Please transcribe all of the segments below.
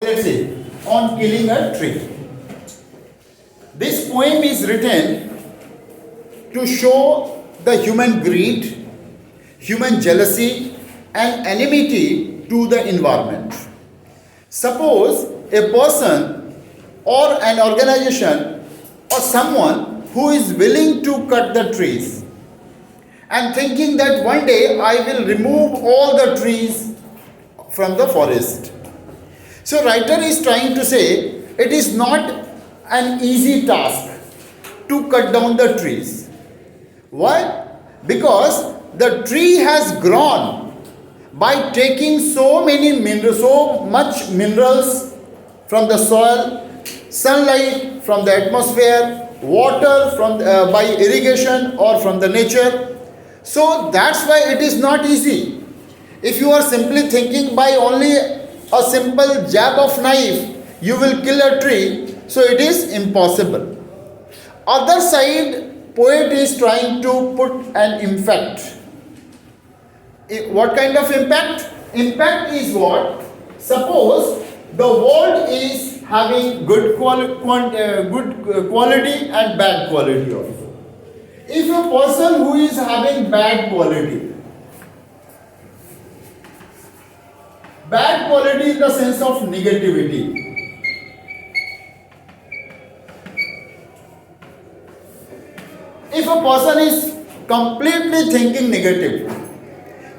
let's say, on killing a tree. This poem is written to show the human greed, human jealousy, and enmity to the environment. Suppose a person or an organization or someone who is willing to cut the trees and thinking that one day I will remove all the trees from the forest. So writer is trying to say it is not an easy task to cut down the trees. Why? Because the tree has grown by taking so much minerals from the soil, sunlight from the atmosphere, water from by irrigation or from the nature. So that's why it is not easy. If you are simply thinking by only a simple jab of knife you will kill a tree, so it is impossible. Other side, poet is trying to put an impact. What kind of impact? Impact is what? Suppose the world is having good quality and bad quality also. If a person who is having bad quality in the sense of negativity, if a person is completely thinking negative,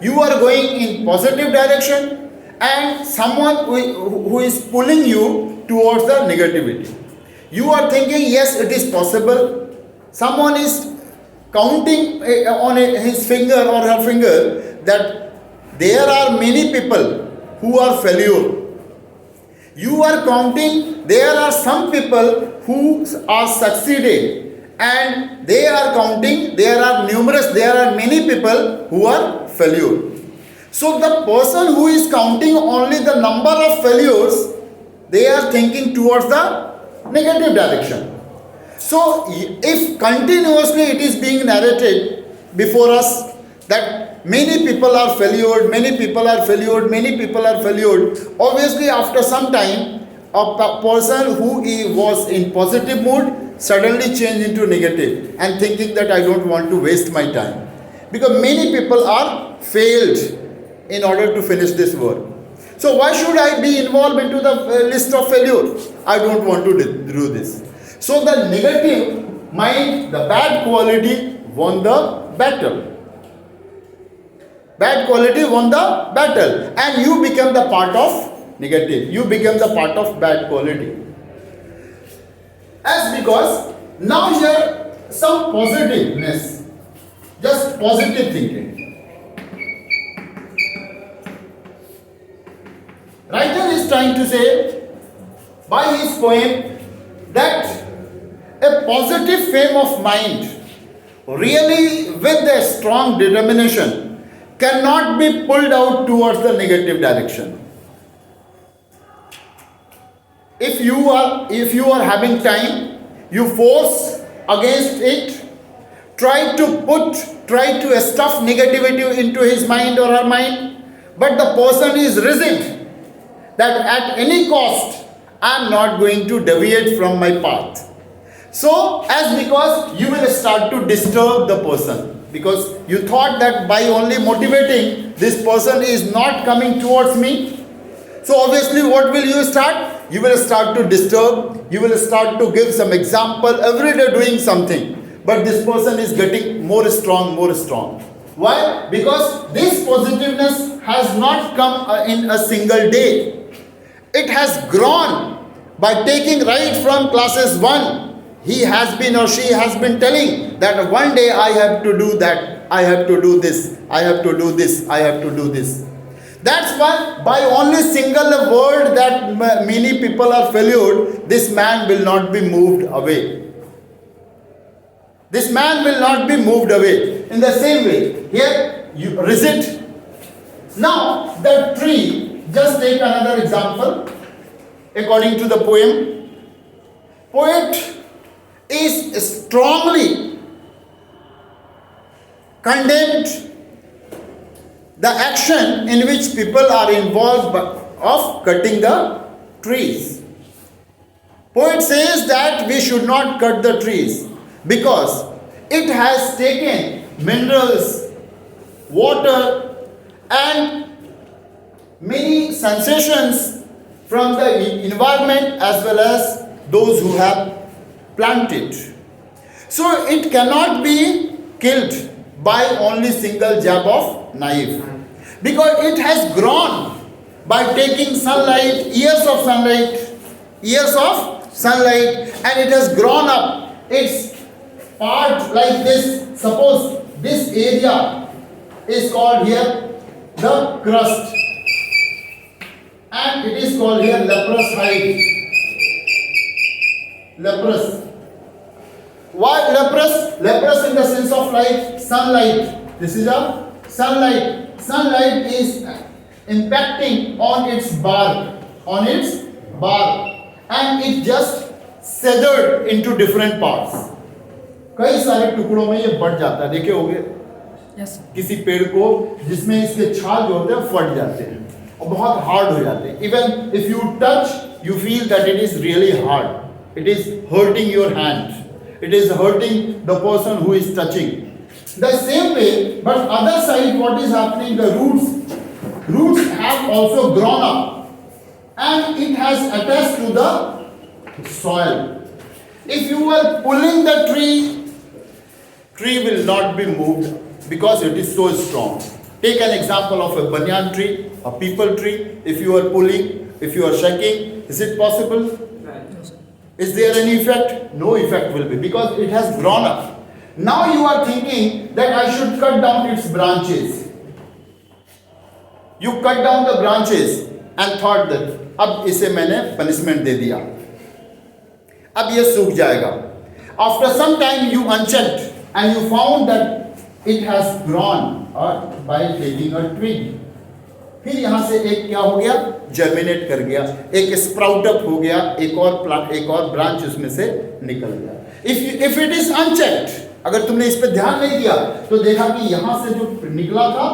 you are going in positive direction and someone who is pulling you towards the negativity. You are thinking yes it is possible. Someone is counting on his finger or her finger that there are many people who are failure. You are counting there are some people who are succeeding, and they are counting there are many people who are failure. So the person who is counting only the number of failures, they are thinking towards the negative direction. So if continuously it is being narrated before us that many people are failed, obviously after some time a person who was in positive mood suddenly change into negative and thinking that I don't want to waste my time, because many people are failed in order to finish this work. So why should I be involved into the list of failure? I don't want to do this. So the negative mind, the bad quality won the battle. Bad quality won the battle and you become the part of negative. You become the part of bad quality. As because now here some positiveness, just positive thinking. Writer is trying to say by his poem that a positive frame of mind, really with a strong determination, cannot be pulled out towards the negative direction. If you are having time, you force against it, try to stuff negativity into his mind or her mind, but the person is rigid that at any cost I am not going to deviate from my path. So as because you will start to disturb the person, because you thought that by only motivating this person is not coming towards me. So obviously what will you start? You will start to disturb, you will start to give some example, every day doing something. But this person is getting more strong. Why? Because this positiveness has not come in a single day. It has grown by taking right from classes 1. He has been or she has been telling that one day I have to do that, I have to do this, I have to do this, I have to do this. That's why by only single word that many people are failed, this man will not be moved away. This man will not be moved away. In the same way, here you resist. Now the tree, just take another example. According to the poem, poet is strongly condemned the action in which people are involved of cutting the trees. Poet says that we should not cut the trees because it has taken minerals, water, and many sensations from the environment as well as those who have planted. So it cannot be killed by only single jab of knife because it has grown by taking sunlight, years of sunlight, and it has grown up. Its part like this. Suppose this area is called here the crust, and it is called here leprous hide. Leprous. Why leprous? Leprous in the sense of like sunlight. This is a sunlight. Sunlight is impacting on its bark, and it just severed into different parts. कई सारे टुकड़ों में ये बढ़ जाता है, देखे होंगे किसी पेड़ को जिसमें इसके छाल जो होते हैं फट जाते हैं और बहुत हार्ड हो जाते हैं. Even if you touch you feel that it is really hard, it is hurting your hand, it is hurting the person who is touching. The same way, but other side what is happening, the roots have also grown up and it has attached to the soil. If you are pulling the tree will not be moved because it is so strong. Take an example of a banyan tree, a peepal tree. If you are pulling, if you are shaking, is it possible? Is there any effect? No effect will be because it has grown up. Now you are thinking that I should cut down its branches. You cut down the branches and thought that अब इसे मैंने punishment दे दिया, अब ये सूख जाएगा. After some time you unchecked and you found that it has grown by taking a twig. फिर यहाँ से एक क्या हो गया, जर्मिनेट कर गया, एक स्प्राउट अप हो गया, एक और ब्रांच उसमें से निकल गया. इफ इट इज अनचेक्ड, अगर तुमने इस पे ध्यान नहीं दिया तो देखा कि यहाँ से जो निकला था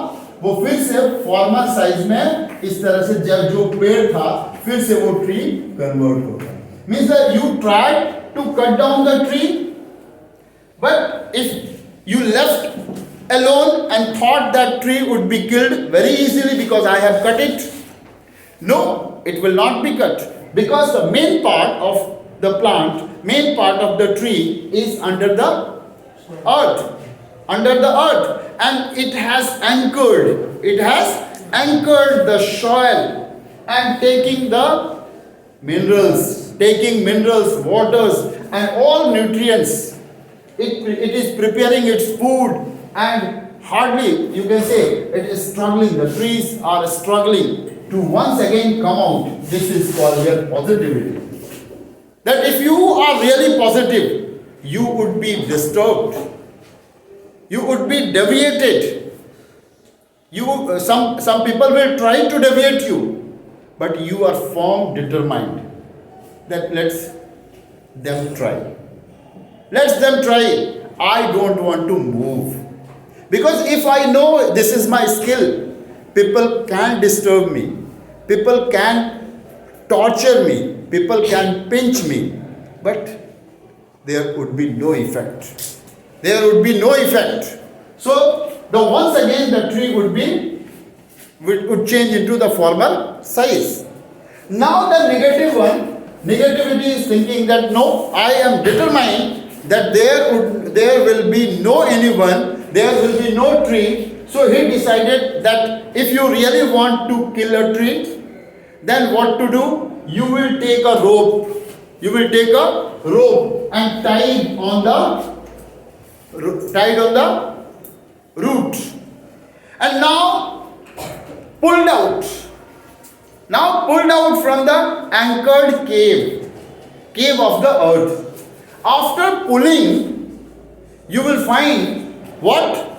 वो फिर से फॉर्मर साइज में इस तरह से जब जो पेड़ था फिर से वो ट्री कन्वर्ट हो गया. Means that you tried to cut down the tree, but if you left alone and thought that tree would be killed very easily because I have cut it. No, it will not be cut because the main part of the plant, main part of the tree is under the earth, and it has anchored the soil and taking minerals, waters and all nutrients. It is preparing its food. And hardly, you can say, it is struggling. The trees are struggling to once again come out. This is called here positivity. That if you are really positive, you would be disturbed. You would be deviated. Some people will try to deviate you, but you are firm, determined. That let them try. Let them try. I don't want to move. Because if I know this is my skill, people can disturb me, people can torture me, people can pinch me, but there would be no effect. So once again the tree would change into the former size. Now the negativity is thinking that no, I am determined that there will be no anyone, there will be no tree. So he decided that if you really want to kill a tree, then what to do? You will take a rope. And tied on the root. And now pulled out from the anchored cave of the earth. After pulling, you will find what?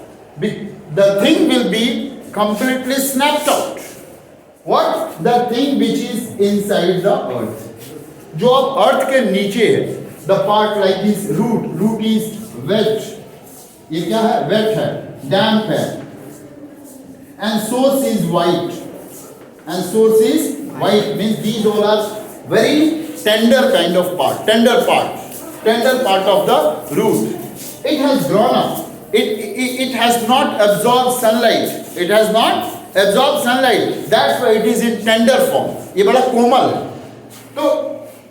The thing will be completely snapped out. What? The thing which is inside the earth. जो अब अर्थ के नीचे है, the part like this root is wet. ये क्या है? Wet है, damp है. And source is white. Means these all are very tender kind of part, tender part of the root. It has grown up. It has not absorbed sunlight. It has not absorbed sunlight. That's why it is in tender form. ये बड़ा कोमल है. तो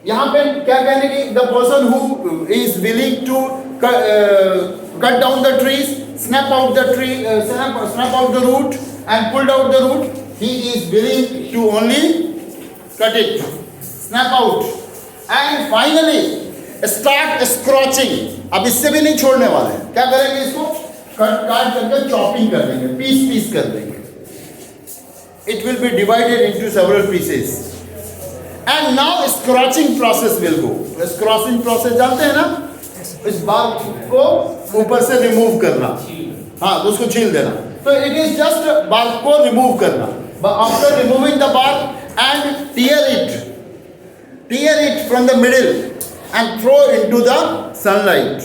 यहाँ पे क्या कहने की the person who is willing to cut down the trees, snap out the tree, snap out the root and pulled out the root, he is willing to only cut it, snap out and finally start scorching. अब इससे भी नहीं छोड़ने वाले हैं. क्या करेंगे इसको? काट करके चॉपिंग कर देंगे, पीस कर देंगे. It will be divided into several pieces. And now scorching process will go. Scorching process जानते हैं ना? इस bark को ऊपर से remove करना. हाँ, तो उसको छील देना. So it is just bark को remove करना. But after removing the bark and tear it from the middle and throw into the sunlight.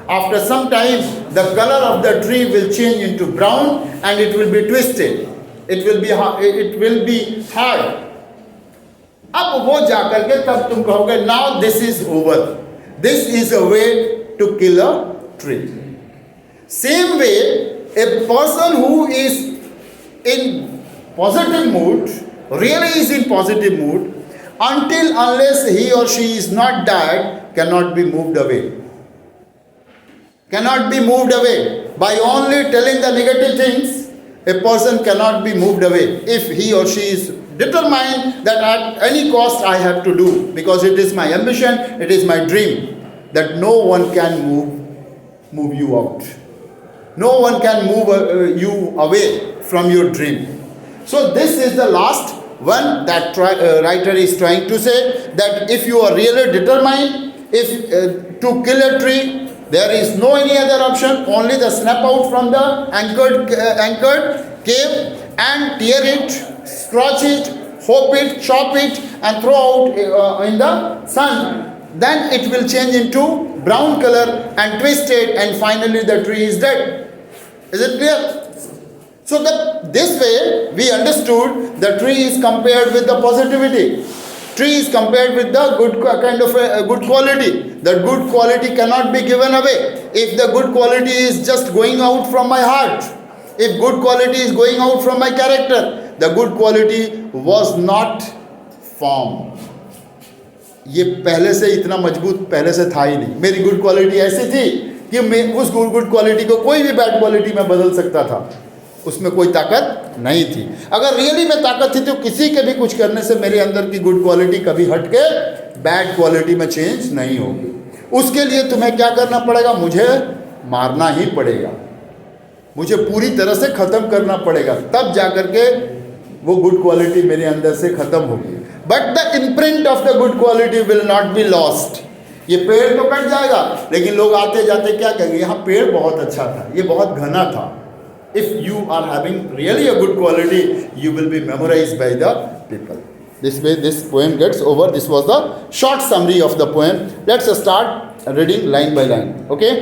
After some time, the color of the tree will change into brown and it will be twisted. It will be hard. अब वो जाकर के तब तुम कहोगे now this is over. This is a way to kill a tree. Same way, a person who is in positive mood, really is in positive mood, unless he or she is not dead, cannot be moved away. Cannot be moved away. By only telling the negative things, a person cannot be moved away. If he or she is determined that at any cost I have to do, because it is my ambition, it is my dream, that no one can move you out. No one can move you away from your dream. So this is the last one that writer is trying to say, that if you are really determined, to kill a tree, there is no any other option, only the snap out from the anchored cave and tear it, scratch it, hope it, chop it and throw out in the sun. Then it will change into brown color and twisted and finally the tree is dead. Is it clear? So this way we understood the tree is compared with the positivity. Tree is compared with the good kind of good quality. The good quality cannot be given away. If the good quality is just going out from my heart, if good quality is going out from my character, the good quality was not formed. ये पहले से इतना मजबूत पहले से था ही नहीं. मेरी गुड क्वालिटी ऐसी थी कि मैं उस गुड क्वालिटी को कोई भी बैड क्वालिटी में बदल सकता था. उसमें कोई ताकत नहीं थी. अगर रियली में ताकत थी तो किसी के भी कुछ करने से मेरे अंदर की गुड क्वालिटी कभी हट के बैड क्वालिटी में चेंज नहीं होगी. उसके लिए तुम्हें क्या करना पड़ेगा? मुझे मारना ही पड़ेगा, मुझे पूरी तरह से ख़त्म करना पड़ेगा, तब जाकर के वो गुड क्वालिटी मेरे अंदर से ख़त्म होगी. But the imprint of the good quality will not be lost. ये पेड़ तो कट जाएगा लेकिन लोग आते जाते क्या कहेंगे? यहाँ पेड़ बहुत अच्छा था, ये बहुत घना था. If you are having really a good quality, you will be memorized by the people. This way this poem gets over. This was the short summary of the poem. Let's start reading line by line. Okay?